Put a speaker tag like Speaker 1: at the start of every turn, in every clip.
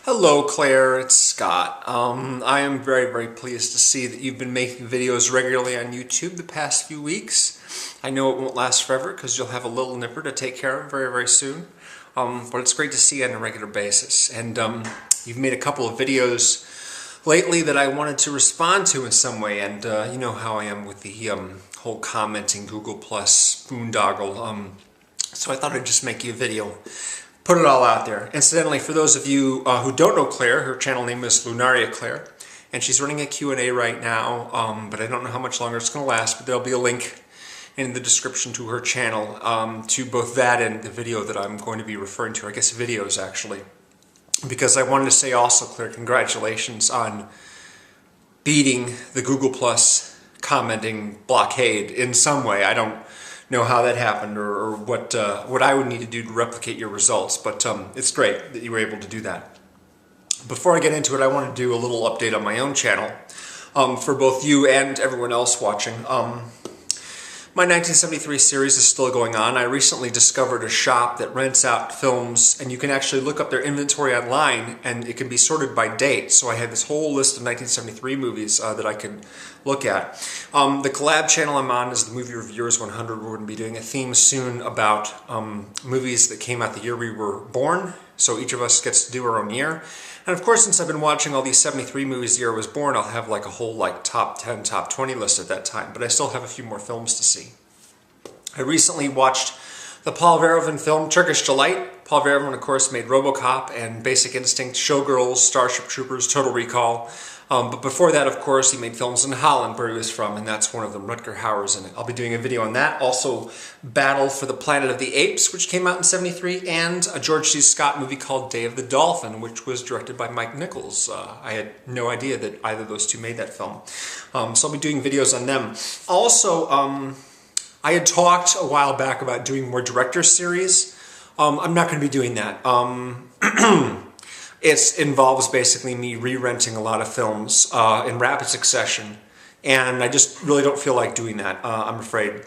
Speaker 1: Hello Claire, it's Scott. I am very pleased to see that you've been making videos regularly on YouTube the past few weeks. I know it won't last forever because you'll have a little nipper to take care of very soon. But it's great to see you on a regular basis. And you've made a couple of videos lately that I wanted to respond to in some way. And you know how I am with the whole commenting Google Plus boondoggle. So I thought I'd just make you a video. Put it all out there. Incidentally, for those of you who don't know Claire, her channel name is Lunaria Claire, and she's running a Q&A right now, but I don't know how much longer it's going to last, but there'll be a link in the description to her channel to both that and the video that I'm going to be referring to, I guess videos actually, because I wanted to say also, Claire, congratulations on beating the Google Plus commenting blockade in some way. I don't know how that happened or what I would need to do to replicate your results, but it's great that you were able to do that. Before I get into it, I want to do a little update on my own channel for both you and everyone else watching. My 1973 series is still going on. I recently discovered a shop that rents out films, and you can actually look up their inventory online, and it can be sorted by date. So I had this whole list of 1973 movies that I could look at. The collab channel I'm on is the Movie Reviewers 100. We're going to be doing a theme soon about movies that came out the year we were born. So each of us gets to do our own year. And of course, since I've been watching all these 73 movies the year I was born, I'll have like a whole top 10, top 20 list at that time. But I still have a few more films to see. I recently watched the Paul Verhoeven film Turkish Delight. Paul Verhoeven, of course, made RoboCop and Basic Instinct, Showgirls, Starship Troopers, Total Recall. But before that, of course, he made films in Holland, where he was from, and that's one of them. Rutger Hauer's in it. I'll be doing a video on that. Also, Battle for the Planet of the Apes, which came out in '73, and a George C. Scott movie called Day of the Dolphin, which was directed by Mike Nichols. I had no idea that either of those two made that film. So I'll be doing videos on them. Also, I had talked a while back about doing more director series. I'm not going to be doing that. It involves basically me re-renting a lot of films in rapid succession, and I just really don't feel like doing that, I'm afraid.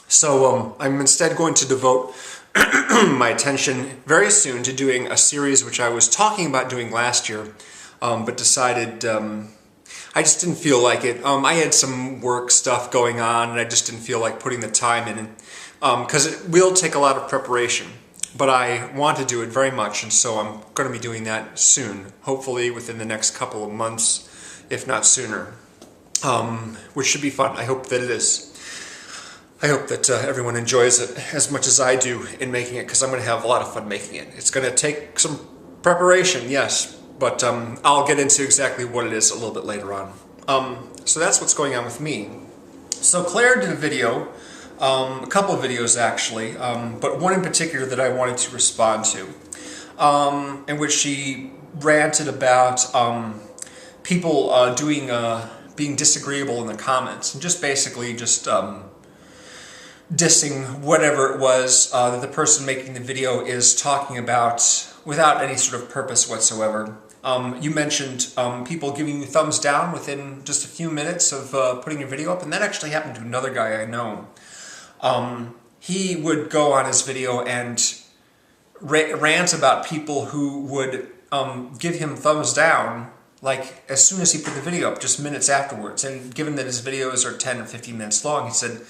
Speaker 1: So I'm instead going to devote my attention very soon to doing a series which I was talking about doing last year, but decided I just didn't feel like it. I had some work stuff going on, and I just didn't feel like putting the time in, because it will take a lot of preparation. But I want to do it very much, and so I'm going to be doing that soon, hopefully within the next couple of months, if not sooner, which should be fun. I hope that it is. I hope that everyone enjoys it as much as I do in making it, because I'm going to have a lot of fun making it. It's going to take some preparation, yes, but I'll get into exactly what it is a little bit later on. So that's what's going on with me. So Claire did a video, a couple of videos actually, but one in particular that I wanted to respond to, in which she ranted about people being disagreeable in the comments, and just basically just dissing whatever it was that the person making the video is talking about without any sort of purpose whatsoever. You mentioned people giving you thumbs down within just a few minutes of putting your video up, and that actually happened to another guy I know. He would go on his video and rant about people who would give him thumbs down like as soon as he put the video up, just minutes afterwards. And given that his videos are 10 or 15 minutes long, he said,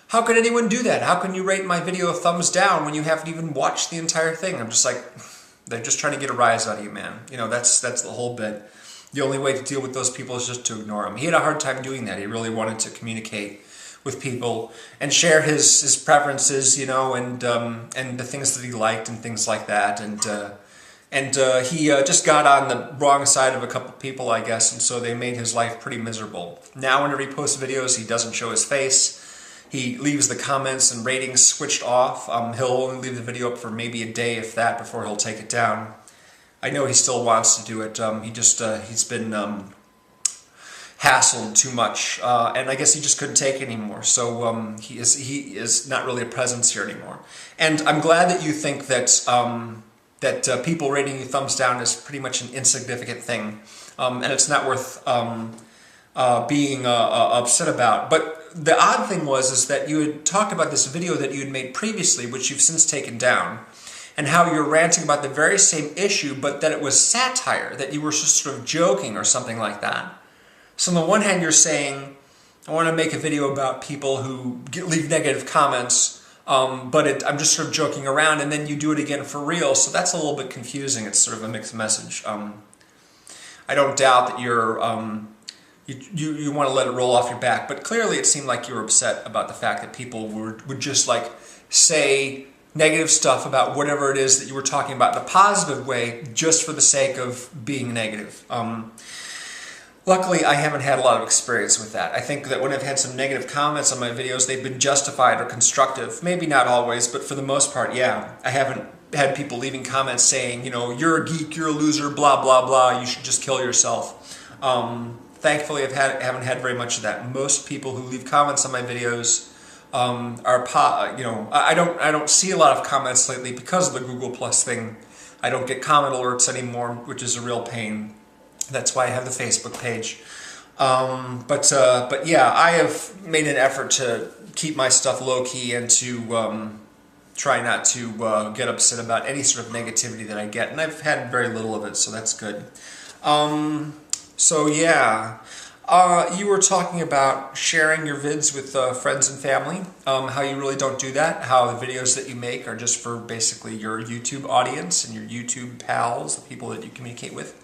Speaker 1: "How could anyone do that? How can you rate my video a thumbs down when you haven't even watched the entire thing?" I'm just like, they're just trying to get a rise out of you, man. You know, that's the whole bit. The only way to deal with those people is just to ignore them. He had a hard time doing that. He really wanted to communicate with people and share his preferences, you know, and the things that he liked and things like that. And he just got on the wrong side of a couple people, I guess, and so they made his life pretty miserable. Now whenever he posts videos, he doesn't show his face. He leaves the comments and ratings switched off. He'll only leave the video up for maybe a day, if that, before he'll take it down. I know he still wants to do it. He's been hassled too much, and I guess he just couldn't take it anymore. So he is not really a presence here anymore. And I'm glad that you think that people rating you thumbs down is pretty much an insignificant thing, and it's not worth being upset about. But the odd thing is that you had talked about this video that you had made previously, which you've since taken down, and how you're ranting about the very same issue, but that it was satire, that you were just sort of joking or something like that. So on the one hand, you're saying, I want to make a video about people who leave negative comments, but I'm just sort of joking around, and then you do it again for real, so that's a little bit confusing. It's sort of a mixed message. I don't doubt that you want to let it roll off your back, but clearly it seemed like you were upset about the fact that people would just like say negative stuff about whatever it is that you were talking about in a positive way just for the sake of being negative. Luckily, I haven't had a lot of experience with that. I think that when I've had some negative comments on my videos, they've been justified or constructive. Maybe not always, but for the most part, yeah. I haven't had people leaving comments saying, you know, you're a geek, you're a loser, blah, blah, blah, you should just kill yourself. Thankfully, I haven't had very much of that. Most people who leave comments on my videos I don't see a lot of comments lately because of the Google Plus thing. I don't get comment alerts anymore, which is a real pain. That's why I have the Facebook page. But yeah, I have made an effort to keep my stuff low-key and to try not to get upset about any sort of negativity that I get. And I've had very little of it, so that's good. So yeah, you were talking about sharing your vids with friends and family, how you really don't do that, how the videos that you make are just for basically your YouTube audience and your YouTube pals, the people that you communicate with.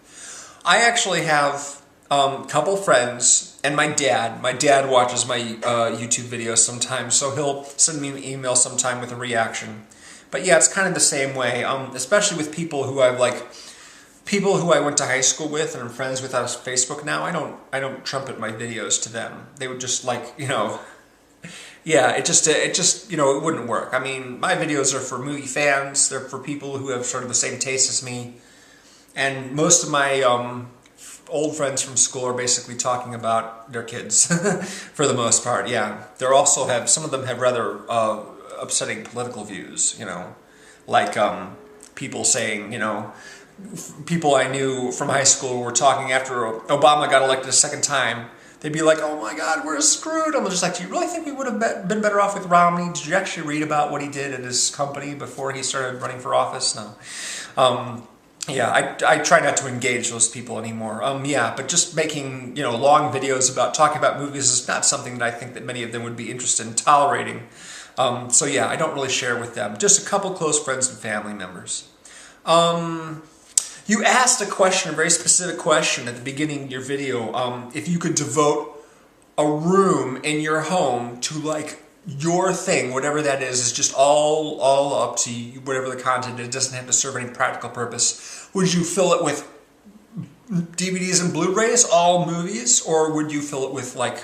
Speaker 1: I actually have a couple friends and my dad. My dad watches my YouTube videos sometimes, so he'll send me an email sometime with a reaction. But yeah, it's kind of the same way, especially with people who I went to high school with and I'm friends with on Facebook now. I don't trumpet my videos to them. They would just like, you know, yeah, it just you know, it wouldn't work. I mean, my videos are for movie fans. They're for people who have sort of the same taste as me. And most of my old friends from school are basically talking about their kids for the most part, yeah. Some of them have rather upsetting political views, you know, like people saying, you know, people I knew from high school were talking after Obama got elected a second time. They'd be like, oh my God, we're screwed. I'm just like, do you really think we would have been better off with Romney? Did you actually read about what he did at his company before he started running for office? No. Yeah, I try not to engage those people anymore. Yeah, but just making, you know, long videos about talking about movies is not something that I think that many of them would be interested in tolerating. So yeah, I don't really share with them. Just a couple close friends and family members. You asked a question, a very specific question at the beginning of your video, if you could devote a room in your home to like your thing, whatever that is just all up to you, whatever the content is. It doesn't have to serve any practical purpose. Would you fill it with DVDs and Blu-rays, all movies, or would you fill it with like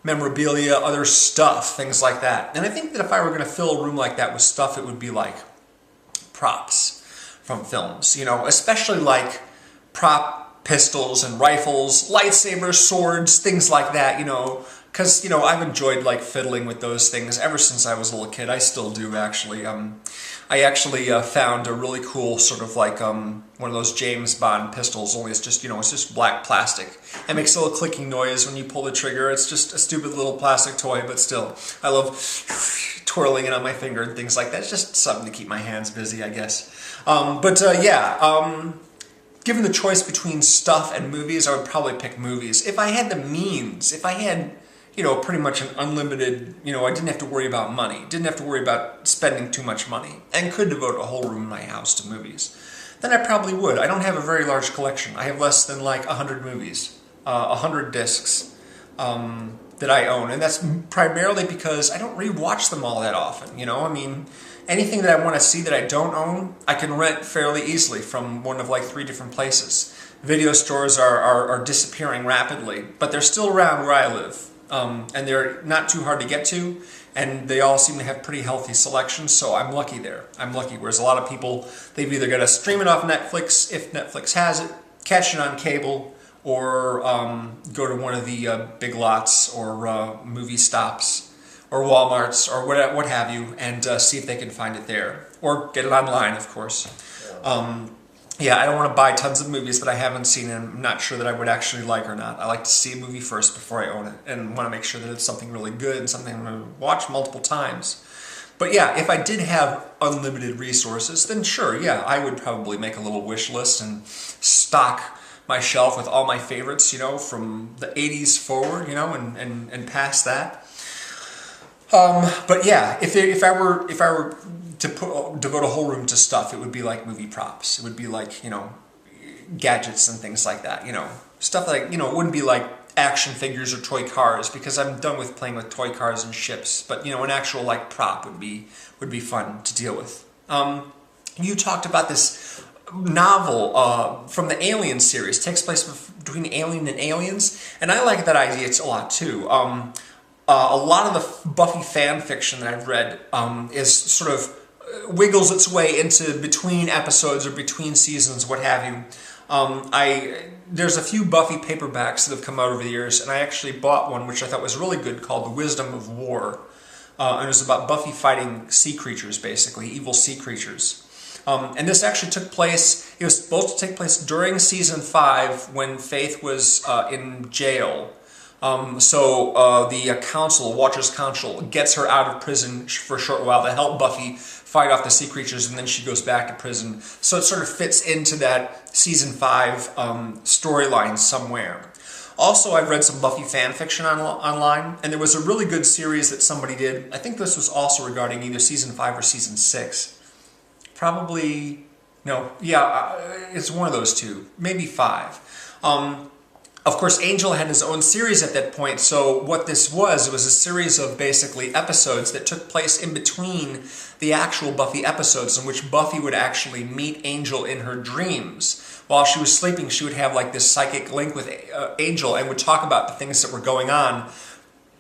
Speaker 1: memorabilia, other stuff, things like that? And I think that if I were going to fill a room like that with stuff, it would be like props from films, you know, especially like prop pistols and rifles, lightsabers, swords, things like that, you know, because, you know, I've enjoyed like fiddling with those things ever since I was a little kid. I still do, actually. I actually found a really cool sort of like one of those James Bond pistols, only it's just, you know, it's just black plastic. It makes a little clicking noise when you pull the trigger. It's just a stupid little plastic toy, but still, I love twirling it on my finger and things like that. It's just something to keep my hands busy, I guess. Given the choice between stuff and movies, I would probably pick movies. If I had the means, if I had, you know, pretty much an unlimited, you know, I didn't have to worry about money, didn't have to worry about spending too much money, and could devote a whole room in my house to movies, then I probably would. I don't have a very large collection. I have less than like 100 movies, 100 discs that I own, and that's primarily because I don't rewatch them all that often, you know? I mean, anything that I want to see that I don't own, I can rent fairly easily from one of like 3 different places. Video stores are disappearing rapidly, but they're still around where I live. And they're not too hard to get to, and they all seem to have pretty healthy selections, so I'm lucky there. I'm lucky, whereas a lot of people, they've either got to stream it off Netflix, if Netflix has it, catch it on cable, or go to one of the Big Lots or movie stops or Walmarts or what have you, and see if they can find it there. Or get it online, of course. Yeah, I don't want to buy tons of movies that I haven't seen and I'm not sure that I would actually like or not. I like to see a movie first before I own it and want to make sure that it's something really good and something I'm going to watch multiple times. But yeah, if I did have unlimited resources, then sure, yeah, I would probably make a little wish list and stock my shelf with all my favorites, you know, from the 80s forward, you know, and past that. But yeah, if I were to devote a whole room to stuff, it would be like movie props. It would be like, you know, gadgets and things like that, you know, stuff like, you know, it wouldn't be like action figures or toy cars, because I'm done with playing with toy cars and ships. But you know, an actual like prop would be fun to deal with. You talked about this novel from the Alien series. It takes place between Alien and Aliens, and I like that idea a lot too. A lot of the Buffy fan fiction that I've read is sort of wiggles its way into between episodes or between seasons, what have you. There's a few Buffy paperbacks that have come out over the years, and I actually bought one which I thought was really good called The Wisdom of War. And it was about Buffy fighting sea creatures, basically, evil sea creatures. And this actually took place, it was supposed to take place during season 5 when Faith was in jail. So the council, Watcher's Council, gets her out of prison for a short while to help Buffy fight off the sea creatures, and then she goes back to prison. So it sort of fits into that season 5 storyline somewhere. Also, I've read some Buffy fan fiction online, and there was a really good series that somebody did. I think this was also regarding either season 5 or season 6. Probably, no, yeah, it's one of those two, maybe 5. Of course, Angel had his own series at that point, so what this was, it was a series of basically episodes that took place in between the actual Buffy episodes, in which Buffy would actually meet Angel in her dreams. While she was sleeping, she would have like this psychic link with Angel and would talk about the things that were going on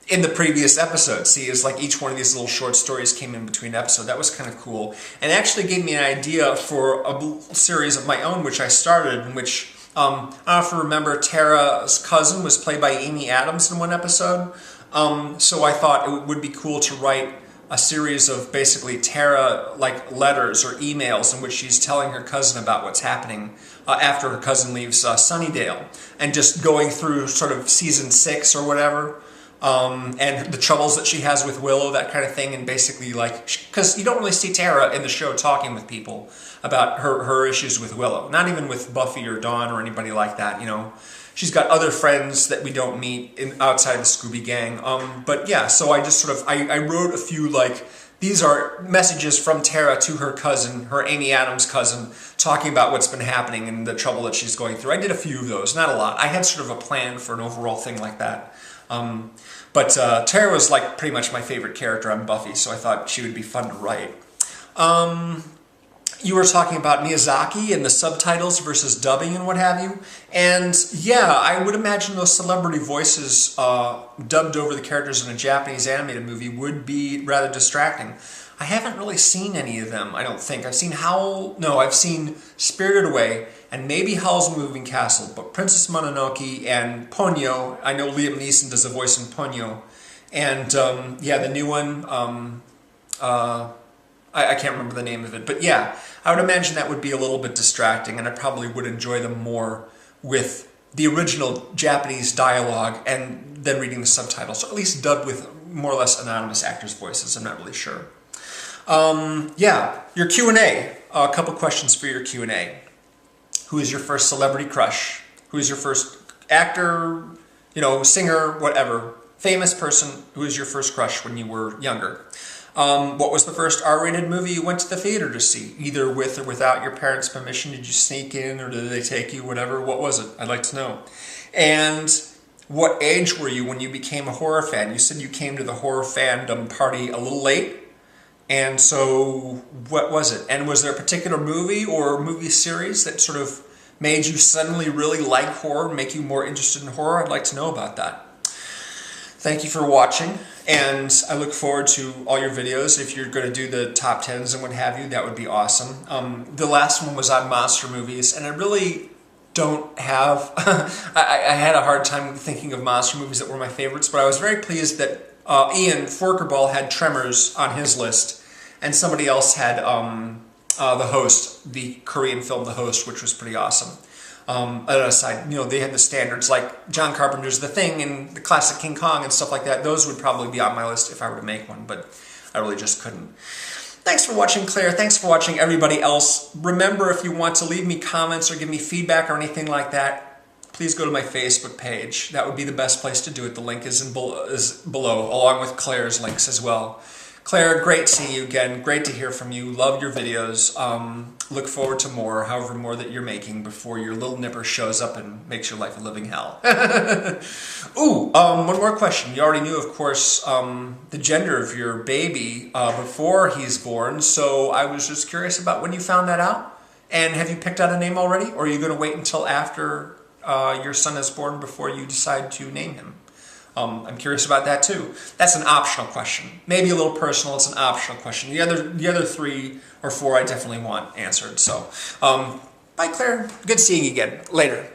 Speaker 1: in the previous episode. See, it's like each one of these little short stories came in between episodes. That was kind of cool. And actually gave me an idea for a series of my own, which I started, in which, I don't know if you remember, Tara's cousin was played by Amy Adams in one episode. So I thought it would be cool to write a series of basically Tara like letters or emails in which she's telling her cousin about what's happening after her cousin leaves Sunnydale, and just going through sort of season 6 or whatever. And the troubles that she has with Willow, that kind of thing, and basically like, because you don't really see Tara in the show talking with people about her issues with Willow, not even with Buffy or Dawn or anybody like that, you know. She's got other friends that we don't meet outside of the Scooby Gang. But yeah, so I just sort of, I wrote a few like, these are messages from Tara to her cousin, her Amy Adams cousin, talking about what's been happening and the trouble that she's going through. I did a few of those, not a lot. I had sort of a plan for an overall thing like that. But Tara was like pretty much my favorite character on Buffy, so I thought she would be fun to write. You were talking about Miyazaki and the subtitles versus dubbing and what have you. And yeah, I would imagine those celebrity voices dubbed over the characters in a Japanese animated movie would be rather distracting. I haven't really seen any of them, I don't think. I've seen Spirited Away and maybe Howl's Moving Castle, but Princess Mononoke and Ponyo, I know Liam Neeson does a voice in Ponyo. And yeah, the new one, I can't remember the name of it, but yeah, I would imagine that would be a little bit distracting, and I probably would enjoy them more with the original Japanese dialogue and then reading the subtitles, or at least dubbed with more or less anonymous actors' voices. I'm not really sure. Yeah, your Q&A. A couple questions for your Q&A. Who is your first celebrity crush? Who is your first actor, you know, singer, whatever, famous person? Who is your first crush when you were younger? What was the first R-rated movie you went to the theater to see? Either with or without your parents' permission? Did you sneak in, or did they take you? Whatever. What was it? I'd like to know. And what age were you when you became a horror fan? You said you came to the horror fandom party a little late. And so, what was it? And was there a particular movie or movie series that sort of made you suddenly really like horror, make you more interested in horror? I'd like to know about that. Thank you for watching, and I look forward to all your videos. If you're going to do the top 10s and what have you, that would be awesome. The last one was on monster movies, and I really don't have... I had a hard time thinking of monster movies that were my favorites, but I was very pleased that Ian Forkerball had Tremors on his list, and somebody else had The Host, the Korean film The Host, which was pretty awesome. Aside, you know, they had the standards like John Carpenter's The Thing and the classic King Kong and stuff like that. Those would probably be on my list if I were to make one, but I really just couldn't. Thanks for watching, Claire. Thanks for watching everybody else. Remember, if you want to leave me comments or give me feedback or anything like that, please go to my Facebook page. That would be the best place to do it. The link is below, along with Claire's links as well. Claire, great seeing you again. Great to hear from you. Love your videos. Look forward to more, however more that you're making before your little nipper shows up and makes your life a living hell. Ooh, one more question. You already knew, of course, the gender of your baby before he's born, so I was just curious about when you found that out. And have you picked out a name already, or are you going to wait until after your son is born before you decide to name him? I'm curious about that too. That's an optional question. Maybe a little personal, it's an optional question. The other 3 or 4 I definitely want answered. So, bye Claire. Good seeing you again. Later.